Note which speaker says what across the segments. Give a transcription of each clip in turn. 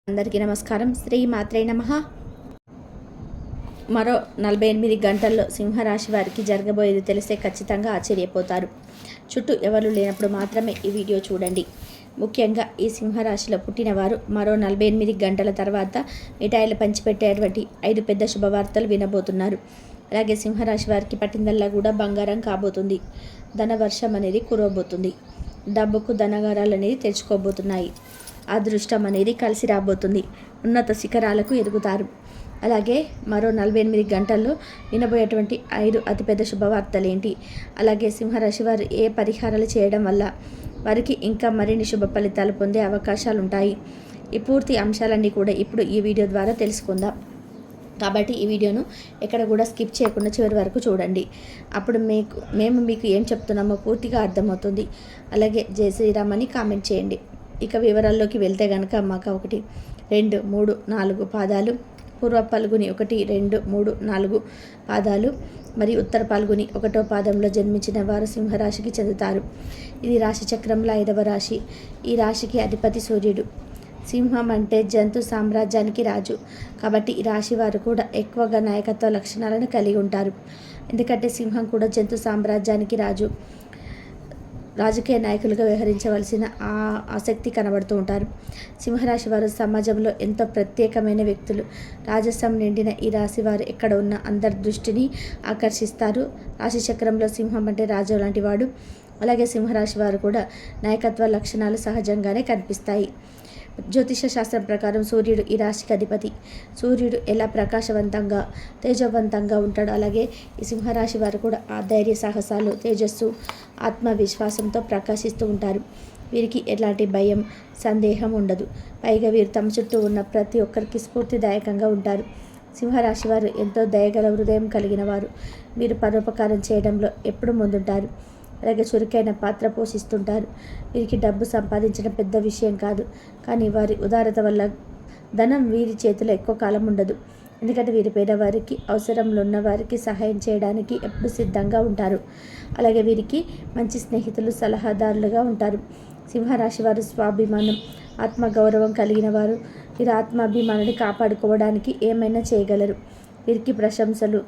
Speaker 1: అందరికీ నమస్కారం. శ్రీ మాత్రే నమః. మరో 48 గంటల్లో సింహరాశి వారికి జరగబోయేది తెలిస్తే ఖచ్చితంగా ఆశ్చర్యపోతారు. చుట్టూ ఎవరు లేనప్పుడు మాత్రమే ఈ వీడియో చూడండి. ముఖ్యంగా ఈ సింహరాశిలో పుట్టినవారు మరో 48 గంటల తర్వాత మిఠాయిలు పంచిపెట్టేటువంటి 5 పెద్ద శుభవార్తలు వినబోతున్నారు. అలాగే సింహరాశి వారికి పట్టిందల్లా కూడా బంగారం కాబోతుంది. ధనవర్షం అనేది కురవబోతుంది. డబ్బుకు ధనగారాలు అనేది తెచ్చుకోబోతున్నాయి. అదృష్టం అనేది కలిసి రాబోతుంది. ఉన్నత శిఖరాలకు ఎదుగుతారు. అలాగే మరో 48 గంటల్లో వినబోయేటువంటి 5 అతిపెద్ద శుభవార్తలు ఏంటి, అలాగే సింహరాశి వారు ఏ పరిహారాలు చేయడం వల్ల వారికి ఇంకా మరిన్ని శుభ ఫలితాలు పొందే అవకాశాలు ఉంటాయి. ఈ పూర్తి అంశాలన్నీ కూడా ఇప్పుడు ఈ వీడియో ద్వారా తెలుసుకుందాం. కాబట్టి ఈ వీడియోను ఎక్కడ కూడా స్కిప్ చేయకుండా చివరి వరకు చూడండి. అప్పుడు మేము మీకు ఏం చెప్తున్నామో పూర్తిగా అర్థమవుతుంది. అలాగే జై శ్రీరామ్ అని కామెంట్ చేయండి. ఇక వివరాల్లోకి వెళ్తే కనుక మక 1, 2, 3, 4 పాదాలు, పూర్వ పల్గుని 1, 2, 3, 4 పాదాలు మరియు ఉత్తర పాల్గొని 1వ పాదంలో జన్మించిన వారు సింహరాశికి చెందుతారు. ఇది రాశి చక్రంలో 5వ రాశి. ఈ రాశికి అధిపతి సూర్యుడు. సింహం అంటే జంతు సామ్రాజ్యానికి రాజు. కాబట్టి ఈ రాశి వారు కూడా ఎక్కువగా నాయకత్వ లక్షణాలను కలిగి ఉంటారు. ఎందుకంటే సింహం కూడా జంతు సామ్రాజ్యానికి రాజు. రాజకీయ నాయకులుగా వ్యవహరించవలసిన ఆసక్తి కనబడుతూ ఉంటారు. సింహరాశి వారు సమాజంలో ఎంతో ప్రత్యేకమైన వ్యక్తులు. రాజసం నిండిన ఈ రాశి వారు ఎక్కడ ఉన్న అందరి దృష్టిని ఆకర్షిస్తారు. రాశి చక్రంలో సింహం అంటే రాజు లాంటి వాడు. అలాగే సింహరాశి వారు కూడా నాయకత్వ లక్షణాలు సహజంగానే కనిపిస్తాయి. జ్యోతిష శాస్త్రం ప్రకారం సూర్యుడు ఈ రాశికి అధిపతి. సూర్యుడు ఎలా ప్రకాశవంతంగా తేజవంతంగా ఉంటాడో అలాగే ఈ సింహరాశి వారు కూడా ఆ ధైర్య సాహసాలు, తేజస్సు, ఆత్మవిశ్వాసంతో ప్రకాశిస్తూ ఉంటారు. వీరికి ఎలాంటి భయం, సందేహం ఉండదు. పైగా వీరు తమ చుట్టూ ఉన్న ప్రతి ఒక్కరికి స్ఫూర్తిదాయకంగా ఉంటారు. సింహరాశి వారు ఎంతో దయగల హృదయం కలిగిన వారు. వీరు పరోపకారం చేయడంలో ఎప్పుడు ముందుంటారు. అలాగే చురుకైన పాత్ర పోషిస్తుంటారు. వీరికి డబ్బు సంపాదించడం పెద్ద విషయం కాదు. కానీ వారి ఉదారత వల్ల ధనం వీరి చేతిలో ఎక్కువ కాలం ఉండదు. ఎందుకంటే వీరి పేదవారికి, అవసరంలో ఉన్న వారికి సహాయం చేయడానికి ఎప్పుడు సిద్ధంగా ఉంటారు. అలాగే వీరికి మంచి స్నేహితులు, సలహాదారులుగా ఉంటారు. సింహరాశి వారు స్వాభిమానం, ఆత్మగౌరవం కలిగిన వారు. వీరి ఆత్మాభిమానాన్ని కాపాడుకోవడానికి ఏమైనా చేయగలరు. వీరికి ప్రశంసలు,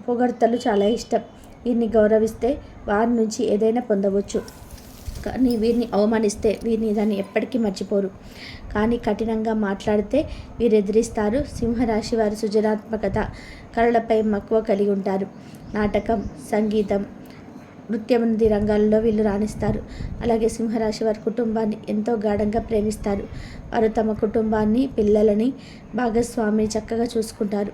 Speaker 1: పొగడ్తలు చాలా ఇష్టం. వీరిని గౌరవిస్తే వారి నుంచి ఏదైనా పొందవచ్చు. కానీ వీరిని అవమానిస్తే వీరిని దాన్ని ఎప్పటికీ మర్చిపోరు. కానీ కఠినంగా మాట్లాడితే వీరు ఎదిరిస్తారు. సింహరాశి వారి సృజనాత్మకత, కళలపై మక్కువ కలిగి ఉంటారు. నాటకం, సంగీతం, నృత్యం వంటి రంగాల్లో వీళ్ళు రాణిస్తారు. అలాగే సింహరాశి వారి కుటుంబాన్ని ఎంతో గాఢంగా ప్రేమిస్తారు. వారు తమ కుటుంబాన్ని, పిల్లలని, భాగస్వామిని చక్కగా చూసుకుంటారు.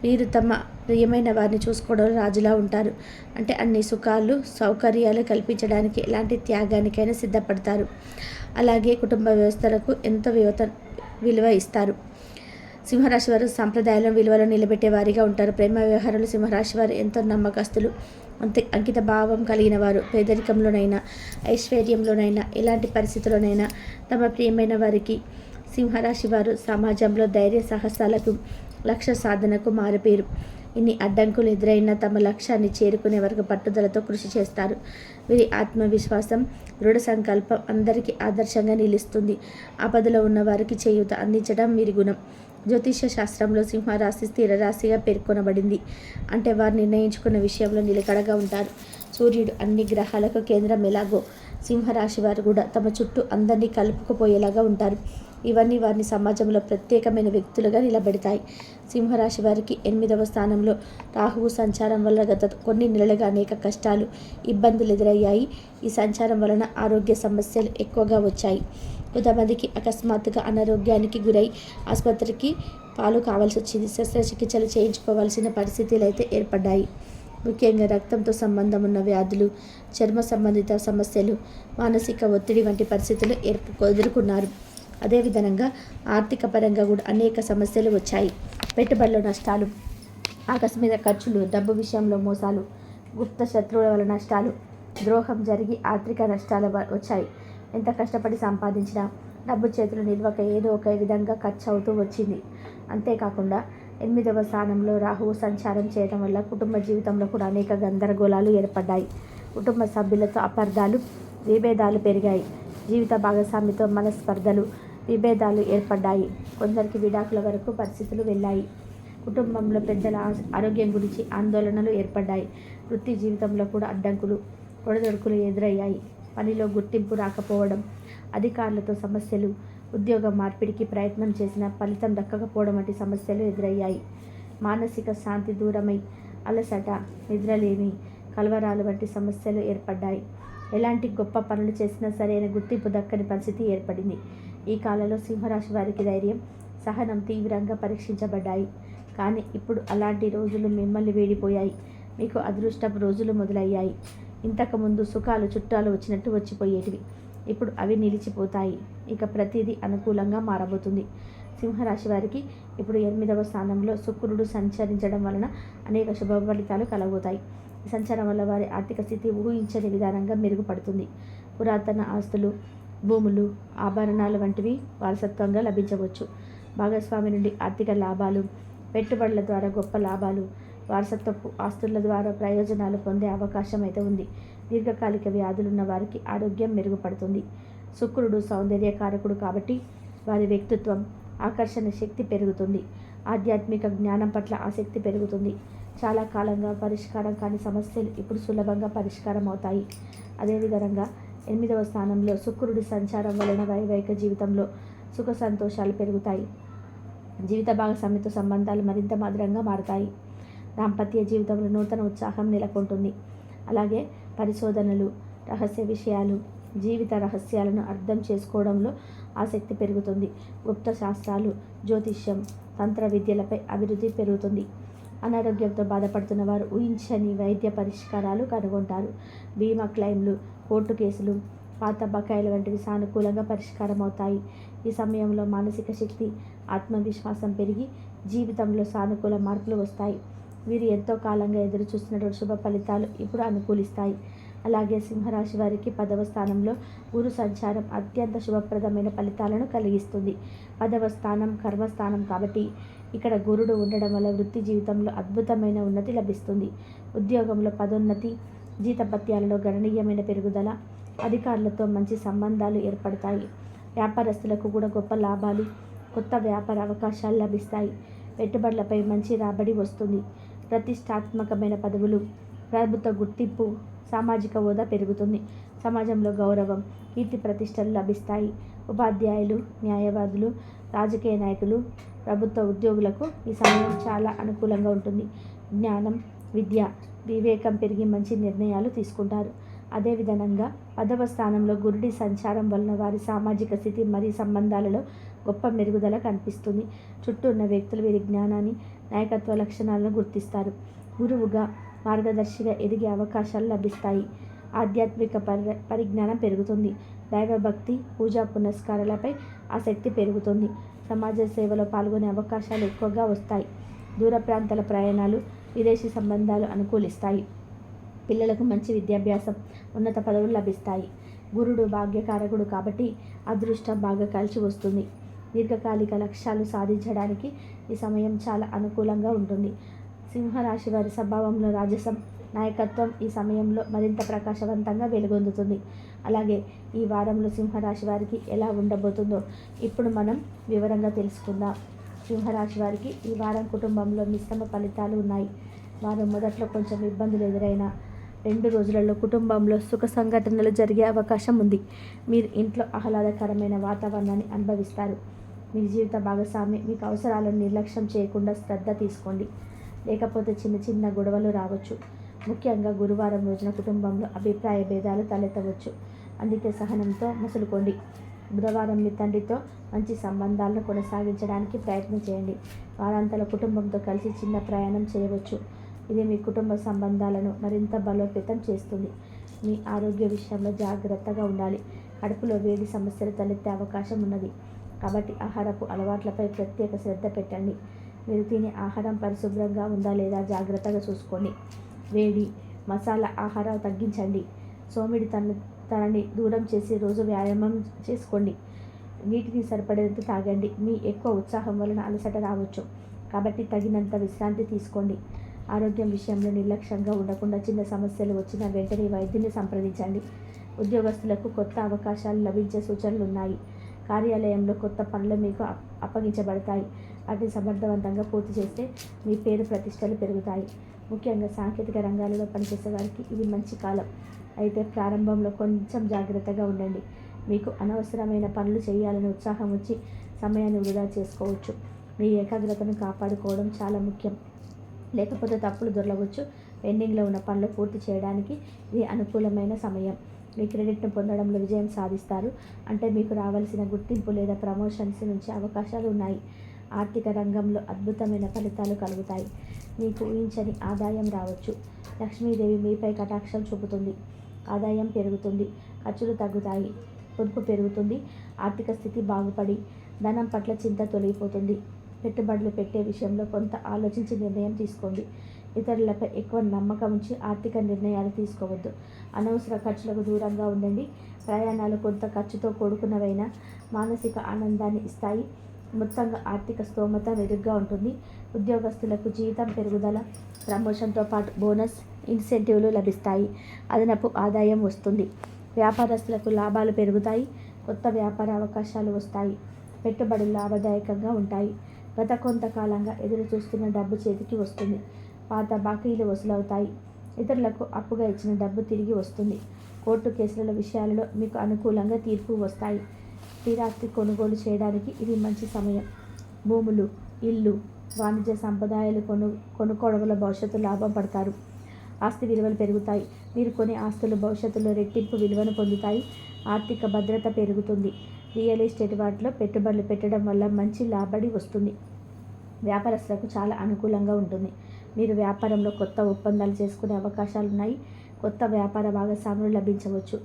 Speaker 1: వీరు తమ ప్రియమైన వారిని చూసుకోవడంలో రాజులా ఉంటారు. అంటే అన్ని సుఖాలు, సౌకర్యాలు కల్పించడానికి ఎలాంటి త్యాగానికైనా సిద్ధపడతారు. అలాగే కుటుంబ వ్యవస్థలకు ఎంతో విలువ ఇస్తారు. సింహరాశి వారు సాంప్రదాయాలను, విలువలను నిలబెట్టే వారిగా ఉంటారు. ప్రేమ వ్యవహారాలు సింహరాశి వారు ఎంతో నమ్మకస్తులు, అంకిత భావం కలిగిన వారు. పేదరికంలోనైనా, ఐశ్వర్యంలోనైనా, ఎలాంటి పరిస్థితుల్లోనైనా తమ ప్రియమైన వారికి సింహరాశి వారు సమాజంలో ధైర్య సాహసాలకు, లక్ష్య సాధనకు మారుపేరు. ఇన్ని అడ్డంకులు ఎదురైనా తమ లక్ష్యాన్ని చేరుకునే వరకు పట్టుదలతో కృషి చేస్తారు. వీరి ఆత్మవిశ్వాసం, దృఢ సంకల్పం అందరికీ ఆదర్శంగా నిలుస్తుంది. ఆపదలో ఉన్న వారికి చేయూత అందించడం వీరి గుణం. జ్యోతిష శాస్త్రంలో సింహరాశి స్థిర రాశిగా పేర్కొనబడింది. అంటే వారు నిర్ణయించుకున్న విషయంలో నిలకడగా ఉంటారు. సూర్యుడు అన్ని గ్రహాలకు కేంద్రం ఎలాగో సింహరాశి వారు కూడా తమ చుట్టూ అందరినీ కలుపుకుపోయేలాగా ఉంటారు. ఇవన్నీ వారిని సమాజంలో ప్రత్యేకమైన వ్యక్తులుగా నిలబెడతాయి. సింహరాశి వారికి 8వ స్థానంలో రాహువు సంచారం వల్ల గత కొన్ని నెలలుగా అనేక కష్టాలు, ఇబ్బందులు ఎదురయ్యాయి. ఈ సంచారం వలన ఆరోగ్య సమస్యలు ఎక్కువగా వచ్చాయి. కొంతమందికి అకస్మాత్తుగా అనారోగ్యానికి గురై ఆసుపత్రికి పాలు కావాల్సి వచ్చింది. శస్త్రచికిత్సలు చేయించుకోవాల్సిన పరిస్థితులు అయితే ఏర్పడ్డాయి. ముఖ్యంగా రక్తంతో సంబంధం ఉన్న వ్యాధులు, చర్మ సంబంధిత సమస్యలు, మానసిక ఒత్తిడి వంటి పరిస్థితులు ఎదుర్కొన్నారు. అదేవిధంగా ఆర్థిక పరంగా కూడా అనేక సమస్యలు వచ్చాయి. పెట్టుబడుల నష్టాలు, ఆకస్మిక ఖర్చులు, డబ్బు విషయంలో మోసాలు, గుప్త శత్రువుల వల్ల నష్టాలు, ద్రోహం జరిగి ఆర్థిక నష్టాలు వచ్చాయి. ఎంత కష్టపడి సంపాదించినా డబ్బు చేతులు నిల్వక ఏదో ఒక విధంగా ఖర్చు అవుతూ వచ్చింది. అంతేకాకుండా 8వ స్థానంలో రాహువు సంచారం చేయడం వల్ల కుటుంబ జీవితంలో కూడా అనేక గందరగోళాలు ఏర్పడ్డాయి. కుటుంబ సభ్యులతో అపార్థాలు, విభేదాలు పెరిగాయి. జీవిత భాగస్వామితో మనస్పర్ధలు, విభేదాలు ఏర్పడ్డాయి. కొందరికి విడాకుల వరకు పరిస్థితులు వెళ్ళాయి. కుటుంబంలో పెద్దల ఆరోగ్యం గురించి ఆందోళనలు ఏర్పడ్డాయి. వృత్తి జీవితంలో కూడా అడ్డంకులు, ఒడిదొడుకులు ఎదురయ్యాయి. పనిలో గుర్తింపు రాకపోవడం, అధికారులతో సమస్యలు, ఉద్యోగ మార్పిడికి ప్రయత్నం చేసిన ఫలితం దక్కకపోవడం వంటి సమస్యలు ఎదురయ్యాయి. మానసిక శాంతి దూరమై అలసట, నిద్రలేమి, కలవరాలు వంటి సమస్యలు ఏర్పడ్డాయి. ఎలాంటి గొప్ప పనులు చేసినా సరైన గుర్తింపు దక్కని పరిస్థితి ఏర్పడింది. ఈ కాలంలో సింహరాశి వారికి ధైర్యం, సహనం తీవ్రంగా పరీక్షించబడ్డాయి. కానీ ఇప్పుడు అలాంటి రోజులు మిమ్మల్ని వేడిపోయాయి. మీకు అదృష్టపు రోజులు మొదలయ్యాయి. ఇంతకుముందు సుఖాలు చుట్టాలు వచ్చినట్టు వచ్చిపోయేటివి. ఇప్పుడు అవి నిలిచిపోతాయి. ఇక ప్రతిదీ అనుకూలంగా మారబోతుంది. సింహరాశి వారికి ఇప్పుడు 8వ స్థానంలో శుక్రుడు సంచరించడం వలన అనేక శుభ ఫలితాలు కలగబోతాయి. ఈ సంచారం వల్ల వారి ఆర్థిక స్థితి ఊహించని విధానంగా మెరుగుపడుతుంది. పురాతన ఆస్తులు, భూములు, ఆభరణాలు వంటివి వారసత్వంగా లభించవచ్చు. భాగస్వామి నుండి ఆర్థిక లాభాలు, పెట్టుబడుల ద్వారా గొప్ప లాభాలు, వారసత్వపు ఆస్తుల ద్వారా ప్రయోజనాలు పొందే అవకాశం అయితే ఉంది. దీర్ఘకాలిక వ్యాధులున్న వారికి ఆరోగ్యం మెరుగుపడుతుంది. శుక్రుడు సౌందర్యకారకుడు కాబట్టి వారి వ్యక్తిత్వం, ఆకర్షణ శక్తి పెరుగుతుంది. ఆధ్యాత్మిక జ్ఞానం పట్ల ఆసక్తి పెరుగుతుంది. చాలా కాలంగా పరిష్కారం కాని సమస్యలు ఇప్పుడు సులభంగా పరిష్కారం అవుతాయి. అదేవిధంగా 8వ స్థానంలో శుక్రుడి సంచారం వలన వైవాహిక జీవితంలో సుఖ సంతోషాలు పెరుగుతాయి. జీవిత భాగస్వామితో సంబంధాలు మరింత మధురంగా మారుతాయి. దాంపత్య జీవితంలో నూతన ఉత్సాహం నెలకొంటుంది. అలాగే పరిశోధనలు, రహస్య విషయాలు, జీవిత రహస్యాలను అర్థం చేసుకోవడంలో ఆసక్తి పెరుగుతుంది. గుప్త శాస్త్రాలు, జ్యోతిష్యం, తంత్ర విద్యలపై అభివృద్ధి పెరుగుతుంది. అనారోగ్యంతో బాధపడుతున్న వారు ఊహించని వైద్య పరిష్కారాలు కనుగొంటారు. బీమా క్లెయిమ్లు, కోర్టు కేసులు, పాత బకాయిలు వంటివి సానుకూలంగా పరిష్కారం అవుతాయి. ఈ సమయంలో మానసిక శక్తి, ఆత్మవిశ్వాసం పెరిగి జీవితంలో సానుకూల మార్పులు వస్తాయి. వీరు ఎంతో కాలంగా ఎదురు చూస్తున్నటువంటి శుభ ఫలితాలు ఇప్పుడు అనుకూలిస్తాయి. అలాగే సింహరాశి వారికి 10వ స్థానంలో గురు సంచారం అత్యంత శుభప్రదమైన ఫలితాలను కలిగిస్తుంది. 10వ స్థానం కర్మస్థానం కాబట్టి ఇక్కడ గురుడు ఉండడం వల్ల వృత్తి జీవితంలో అద్భుతమైన ఉన్నతి లభిస్తుంది. ఉద్యోగంలో పదోన్నతి, జీతభత్యాలలో గణనీయమైన పెరుగుదల, అధికారులతో మంచి సంబంధాలు ఏర్పడతాయి. వ్యాపారస్తులకు కూడా గొప్ప లాభాలు, కొత్త వ్యాపార అవకాశాలు లభిస్తాయి. పెట్టుబడులపై మంచి రాబడి వస్తుంది. ప్రతిష్టాత్మకమైన పదవులు, ప్రభుత్వ గుర్తింపు, సామాజిక హోదా పెరుగుతుంది. సమాజంలో గౌరవం, కీర్తి ప్రతిష్టలు లభిస్తాయి. ఉపాధ్యాయులు, న్యాయవాదులు, రాజకీయ నాయకులు, ప్రభుత్వ ఉద్యోగులకు ఈ సమయం చాలా అనుకూలంగా ఉంటుంది. జ్ఞానం, విద్య, వివేకం పెరిగి మంచి నిర్ణయాలు తీసుకుంటారు. అదేవిధంగా 10వ స్థానంలో గురుడి సంచారం వలన వారి సామాజిక స్థితి మరియు సంబంధాలలో గొప్ప మెరుగుదల కనిపిస్తుంది. చుట్టూ ఉన్న వ్యక్తులు వీరి జ్ఞానాన్ని, నాయకత్వ లక్షణాలను గుర్తిస్తారు. గురువుగా, మార్గదర్శిగా ఎదిగే అవకాశాలు లభిస్తాయి. ఆధ్యాత్మిక పరిజ్ఞానం పెరుగుతుంది. దైవభక్తి, పూజా పునస్కారాలపై ఆసక్తి పెరుగుతుంది. సమాజ సేవలో పాల్గొనే అవకాశాలు ఎక్కువగా వస్తాయి. దూర ప్రాంతాల ప్రయాణాలు, విదేశీ సంబంధాలు అనుకూలిస్తాయి. పిల్లలకు మంచి విద్యాభ్యాసం, ఉన్నత పదవులు లభిస్తాయి. గురుడు భాగ్యకారకుడు కాబట్టి అదృష్టం బాగా కలిసి వస్తుంది. దీర్ఘకాలిక లక్ష్యాలు సాధించడానికి ఈ సమయం చాలా అనుకూలంగా ఉంటుంది. సింహరాశి వారి స్వభావంలో రాజసం, నాయకత్వం ఈ సమయంలో మరింత ప్రకాశవంతంగా వెలుగొందుతుంది. అలాగే ఈ వారంలో సింహరాశి వారికి ఎలా ఉండబోతుందో ఇప్పుడు మనం వివరంగా తెలుసుకుందాం. సింహరాశి వారికి ఈ వారం కుటుంబంలో మిశ్రమ ఫలితాలు ఉన్నాయి. వారం మొదట్లో కొంచెం ఇబ్బందులు ఎదురైనా 2 రోజులలో కుటుంబంలో సుఖ సంఘటనలు జరిగే అవకాశం ఉంది. మీరు ఇంట్లో ఆహ్లాదకరమైన వాతావరణాన్ని అనుభవిస్తారు. మీ జీవిత భాగస్వామి మీకు అవసరాలను నిర్లక్ష్యం చేయకుండా శ్రద్ధ తీసుకోండి. లేకపోతే చిన్న చిన్న గొడవలు రావచ్చు. ముఖ్యంగా గురువారం రోజున కుటుంబంలో అభిప్రాయ భేదాలు తలెత్తవచ్చు. అందుకే సహనంతో మసులుకోండి. బుధవారం మీ తండ్రితో మంచి సంబంధాలను కొనసాగించడానికి ప్రయత్నం చేయండి. వారాంతాల కుటుంబంతో కలిసి చిన్న ప్రయాణం చేయవచ్చు. ఇది మీ కుటుంబ సంబంధాలను మరింత బలోపేతం చేస్తుంది. మీ ఆరోగ్య విషయంలో జాగ్రత్తగా ఉండాలి. కడుపులో వేడి సమస్యలు తలెత్తే అవకాశం ఉన్నది. కాబట్టి ఆహారపు అలవాట్లపై ప్రత్యేక శ్రద్ధ పెట్టండి. మీరు తినే ఆహారం పరిశుభ్రంగా ఉందా లేదా జాగ్రత్తగా చూసుకోండి. వేడి, మసాలా ఆహారాలు తగ్గించండి. తనని దూరం చేసి రోజు వ్యాయామం చేసుకోండి. నీటిని సరిపడేంత తాగండి. మీ ఎక్కువ ఉత్సాహం వలన అలసట రావచ్చు. కాబట్టి తగినంత విశ్రాంతి తీసుకోండి. ఆరోగ్యం విషయంలో నిర్లక్ష్యంగా ఉండకుండా చిన్న సమస్యలు వచ్చిన వెంటనే వైద్యుని సంప్రదించండి. ఉద్యోగస్తులకు కొత్త అవకాశాలు లభించే సూచనలు ఉన్నాయి. కార్యాలయంలో కొత్త పనులు మీకు అప్పగించబడతాయి. వాటిని సమర్థవంతంగా పూర్తి చేస్తే మీ పేరు ప్రతిష్టలు పెరుగుతాయి. ముఖ్యంగా సాంకేతిక రంగాలలో పనిచేసే వారికి ఇది మంచి కాలం. అయితే ప్రారంభంలో కొంచెం జాగ్రత్తగా ఉండండి. మీకు అనవసరమైన పనులు చేయాలని ఉత్సాహం వచ్చి సమయాన్ని వృధా చేసుకోవచ్చు. మీ ఏకాగ్రతను కాపాడుకోవడం చాలా ముఖ్యం. లేకపోతే తప్పులు దొరలవచ్చు. పెండింగ్లో ఉన్న పనులు పూర్తి చేయడానికి ఇది అనుకూలమైన సమయం. మీ క్రెడిట్ను పొందడంలో విజయం సాధిస్తారు. అంటే మీకు రావాల్సిన గుర్తింపు లేదా ప్రమోషన్స్ నుంచి అవకాశాలు ఉన్నాయి. ఆర్థిక రంగంలో అద్భుతమైన ఫలితాలు కలుగుతాయి. మీకు ఊహించని ఆదాయం రావచ్చు. లక్ష్మీదేవి మీపై కటాక్షం చూపుతుంది. ఆదాయం పెరుగుతుంది. ఖర్చులు తగ్గుతాయి. పొదుపు పెరుగుతుంది. ఆర్థిక స్థితి బాగుపడి ధనం పట్ల చింత తొలగిపోతుంది. పెట్టుబడులు పెట్టే విషయంలో కొంత ఆలోచించి నిర్ణయం తీసుకోండి. ఇతరులపై ఎక్కువ నమ్మకం ఉంచి ఆర్థిక నిర్ణయాలు తీసుకోవద్దు. అనవసర ఖర్చులకు దూరంగా ఉండండి. ప్రయాణాలు కొంత ఖర్చుతో కూడుకున్నవైనా మానసిక ఆనందాన్ని ఇస్తాయి. మొత్తంగా ఆర్థిక స్తోమత మెరుగ్గా ఉంటుంది. ఉద్యోగస్తులకు జీతం పెరుగుదల, ప్రమోషన్తో పాటు బోనస్, ఇన్సెంటివ్లు లభిస్తాయి. అదనపు ఆదాయం వస్తుంది. వ్యాపారస్తులకు లాభాలు పెరుగుతాయి. కొత్త వ్యాపార అవకాశాలు వస్తాయి. పెట్టుబడులు లాభదాయకంగా ఉంటాయి. గత కొంతకాలంగా ఎదురు చూస్తున్న డబ్బు చేతికి వస్తుంది. పాత బాకీలు వసూలవుతాయి. ఇతరులకు అప్పుగా ఇచ్చిన డబ్బు తిరిగి వస్తుంది. కోర్టు కేసుల విషయాలలో మీకు అనుకూలంగా తీర్పు వస్తాయి. స్థిరాస్తి కొనుగోలు చేయడానికి ఇది మంచి సమయం. భూములు, ఇల్లు, వాణిజ్య సంప్రదాయాలు కొనుక్కోవడం వల్ల భవిష్యత్తు లాభం పడతారు. ఆస్తి విలువలు పెరుగుతాయి. మీరు కొనే ఆస్తులు భవిష్యత్తులో రెట్టింపు విలువను పొందుతాయి. ఆర్థిక భద్రత పెరుగుతుంది. రియల్ ఎస్టేట్ వాటిలో పెట్టుబడులు పెట్టడం వల్ల మంచి లాభడి వస్తుంది. వ్యాపారస్తులకు చాలా అనుకూలంగా ఉంటుంది. మీరు వ్యాపారంలో కొత్త ఒప్పందాలు చేసుకునే అవకాశాలు ఉన్నాయి. కొత్త వ్యాపార భాగస్వాములు లభించవచ్చు.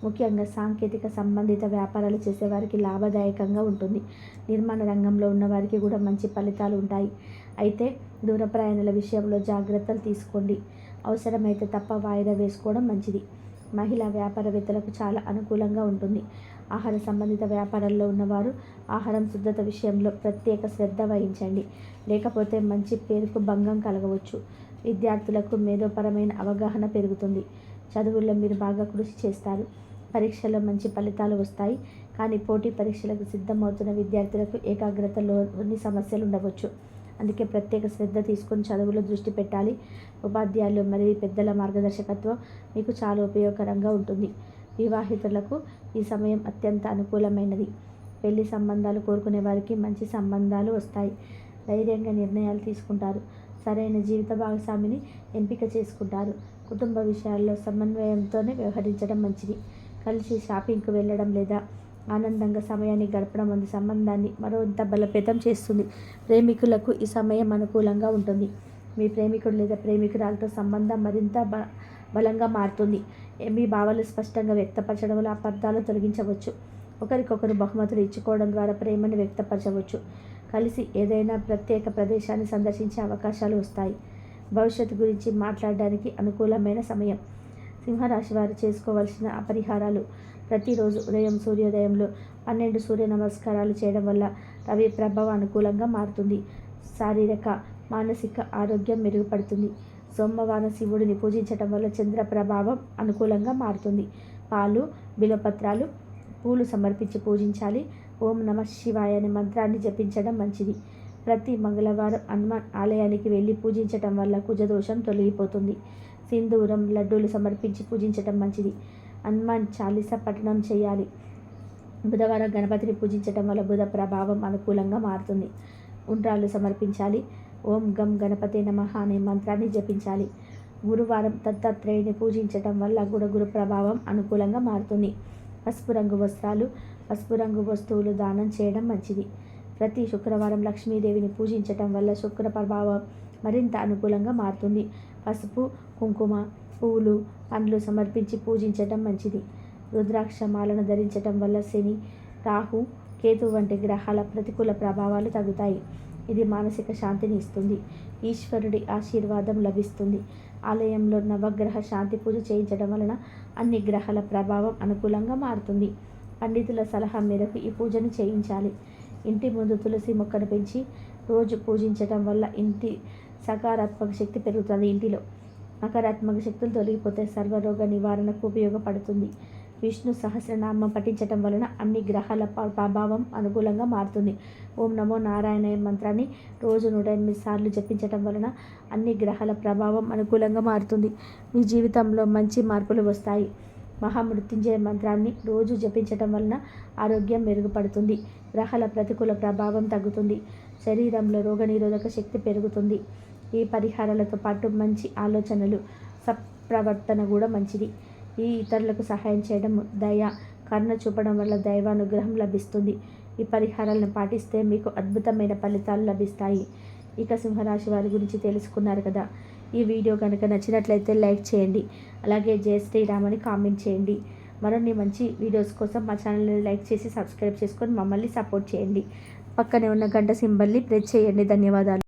Speaker 1: ముఖ్యంగా సాంకేతిక సంబంధిత వ్యాపారాలు చేసేవారికి లాభదాయకంగా ఉంటుంది. నిర్మాణ రంగంలో ఉన్నవారికి కూడా మంచి ఫలితాలు ఉంటాయి. అయితే దూర ప్రయాణాల విషయంలో జాగ్రత్తలు తీసుకోండి. అవసరమైతే తప్ప వాయిదా వేసుకోవడం మంచిది. మహిళా వ్యాపారవేత్తలకు చాలా అనుకూలంగా ఉంటుంది. ఆహార సంబంధిత వ్యాపారాల్లో ఉన్నవారు ఆహారం శుద్ధత విషయంలో ప్రత్యేక శ్రద్ధ వహించండి. లేకపోతే మంచి పేరుకు భంగం కలగవచ్చు. విద్యార్థులకు మేధోపరమైన అవగాహన పెరుగుతుంది. చదువుల్లో మీరు బాగా కృషి చేస్తారు. పరీక్షల్లో మంచి ఫలితాలు వస్తాయి. కానీ పోటీ పరీక్షలకు సిద్ధమవుతున్న విద్యార్థులకు ఏకాగ్రతలోని సమస్యలు ఉండవచ్చు. అందుకే ప్రత్యేక శ్రద్ధ తీసుకొని చదువులో దృష్టి పెట్టాలి. ఉపాధ్యాయులు మరియు పెద్దల మార్గదర్శకత్వం మీకు చాలా ఉపయోగకరంగా ఉంటుంది. వివాహితులకు ఈ సమయం అత్యంత అనుకూలమైనది. పెళ్లి సంబంధాలు కోరుకునే వారికి మంచి సంబంధాలు వస్తాయి. ధైర్యంగా నిర్ణయాలు తీసుకుంటారు. సరైన జీవిత భాగస్వామిని ఎంపిక చేసుకుంటారు. కుటుంబ విషయాల్లో సమన్వయంతోనే వ్యవహరించడం మంచిది. కలిసి షాపింగ్కు వెళ్ళడం లేదా ఆనందంగా సమయాన్ని గడపడం వంటి సంబంధాన్ని మరింత బలోపేతం చేస్తుంది. ప్రేమికులకు ఈ సమయం అనుకూలంగా ఉంటుంది. మీ ప్రేమికుడు లేదా ప్రేమికురాలతో సంబంధం మరింత బలంగా మారుతుంది. మీ భావాలు స్పష్టంగా వ్యక్తపరచడం వల్ల అపార్థాలు తొలగించవచ్చు. ఒకరికొకరు బహుమతులు ఇచ్చుకోవడం ద్వారా ప్రేమను వ్యక్తపరచవచ్చు. కలిసి ఏదైనా ప్రత్యేక ప్రదేశాన్ని సందర్శించే అవకాశాలు వస్తాయి. భవిష్యత్తు గురించి మాట్లాడడానికి అనుకూలమైన సమయం. సింహరాశి వారు చేసుకోవాల్సిన పరిహారాలు: ప్రతిరోజు ఉదయం సూర్యోదయంలో 12 సూర్య నమస్కారాలు చేయడం వల్ల రవి ప్రభావం అనుకూలంగా మారుతుంది. శారీరక, మానసిక ఆరోగ్యం మెరుగుపడుతుంది. సోమవారం శివుడిని పూజించడం వల్ల చంద్ర ప్రభావం అనుకూలంగా మారుతుంది. పాలు, బిల్వపత్రాలు, పూలు సమర్పించి పూజించాలి. ఓం నమః శివాయ అనే మంత్రాన్ని జపించడం మంచిది. ప్రతి మంగళవారం హనుమాన్ ఆలయానికి వెళ్ళి పూజించటం వల్ల కుజదోషం తొలగిపోతుంది. సింధూరం, లడ్డూలు సమర్పించి పూజించటం మంచిది. హనుమాన్ చాలీసా పఠనం చేయాలి. బుధవారం గణపతిని పూజించటం వల్ల బుధ ప్రభావం అనుకూలంగా మారుతుంది. ఉండ్రాళ్ళు సమర్పించాలి. ఓం గం గణపతే నమః అనే మంత్రాన్ని జపించాలి. గురువారం దత్తాత్రేయుని పూజించటం వల్ల గురు ప్రభావం అనుకూలంగా మారుతుంది. పసుపు రంగు వస్త్రాలు, పసుపు రంగు వస్తువులు దానం చేయడం మంచిది. ప్రతి శుక్రవారం లక్ష్మీదేవిని పూజించటం వల్ల శుక్ర ప్రభావం మరింత అనుకూలంగా మారుతుంది. పసుపు, కుంకుమ, పువ్వులు, పండ్లు సమర్పించి పూజించటం మంచిది. రుద్రాక్ష మాలను ధరించటం వల్ల శని, రాహు, కేతు వంటి గ్రహాల ప్రతికూల ప్రభావాలు తగ్గుతాయి. ఇది మానసిక శాంతిని ఇస్తుంది. ఈశ్వరుడి ఆశీర్వాదం లభిస్తుంది. ఆలయంలో నవగ్రహ శాంతి పూజ చేయించడం వలన అన్ని గ్రహాల ప్రభావం అనుకూలంగా మారుతుంది. పండితుల సలహా మేరకు ఈ పూజను చేయించాలి. ఇంటి ముందు తులసి మొక్కను పెంచి రోజు పూజించడం వల్ల ఇంటి సకారాత్మక శక్తి పెరుగుతుంది. ఇంటిలో నకారాత్మక శక్తులు తొలగిపోతే సర్వరోగ నివారణకు ఉపయోగపడుతుంది. విష్ణు సహస్రనామం పఠించటం వలన అన్ని గ్రహాల ప్రభావం అనుకూలంగా మారుతుంది. ఓం నమో నారాయణ మంత్రాన్ని రోజు 108 సార్లు జపించటం వలన అన్ని గ్రహాల ప్రభావం అనుకూలంగా మారుతుంది. మీ జీవితంలో మంచి మార్పులు వస్తాయి. మహామృత్యుంజయ మంత్రాన్ని రోజు జపించటం వలన ఆరోగ్యం మెరుగుపడుతుంది. గ్రహాల ప్రతికూల ప్రభావం తగ్గుతుంది. శరీరంలో రోగనిరోధక శక్తి పెరుగుతుంది. ఈ పరిహారాలతో పాటు మంచి ఆలోచనలు, సత్ప్రవర్తన కూడా మంచిది. ఈ ఇతరులకు సహాయం చేయడం, దయ, కరుణ చూపడం వల్ల దైవానుగ్రహం లభిస్తుంది. ఈ పరిహారాలను పాటిస్తే మీకు అద్భుతమైన ఫలితాలు లభిస్తాయి. ఇక సింహరాశి వారి గురించి తెలుసుకున్నారు కదా. ఈ వీడియో కనుక నచ్చినట్లయితే లైక్ చేయండి. అలాగే జై శ్రీరామ్ అని కామెంట్ చేయండి. మరిన్ని మంచి వీడియోస్ కోసం మా ఛానల్ని లైక్ చేసి సబ్స్క్రైబ్ చేసుకొని మమ్మల్ని సపోర్ట్ చేయండి. పక్కనే ఉన్న గంట సింబల్ని ప్రెస్ చేయండి. ధన్యవాదాలు.